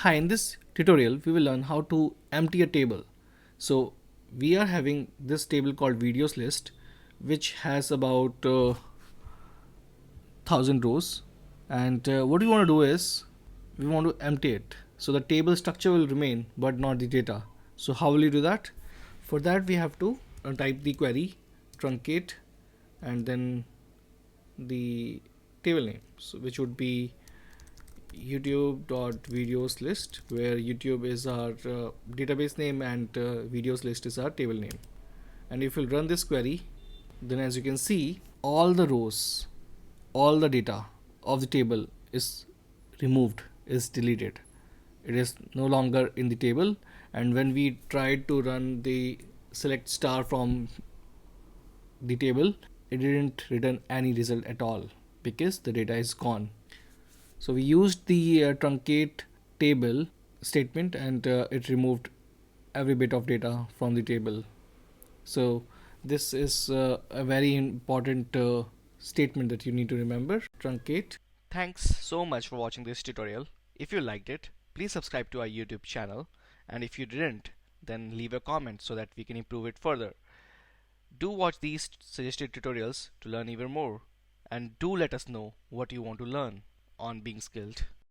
Hi, in this tutorial we will learn how to empty a table. So we are having this table called videos list, which has about 1000 rows, and what we want to do is we want to empty it. So the table structure will remain but not the data. So how will you do that? For that we have to type the query truncate and then the table name, so which would be youtube.videos list, where YouTube is our database name and videos list is our table name. And if you'll run this query, then as you can see, all the rows, all the data of the table is removed, is deleted. It is no longer in the table. And when we tried to run the select star from the table, it didn't return any result at all because the data is gone. So we used the truncate table statement, and it removed every bit of data from the table. So this is a very important statement that you need to remember. Truncate. Thanks so much for watching this tutorial. If you liked it, please subscribe to our YouTube channel, and if you didn't, then leave a comment so that we can improve it further. Do watch these suggested tutorials to learn even more, and do let us know what you want to learn on being skilled.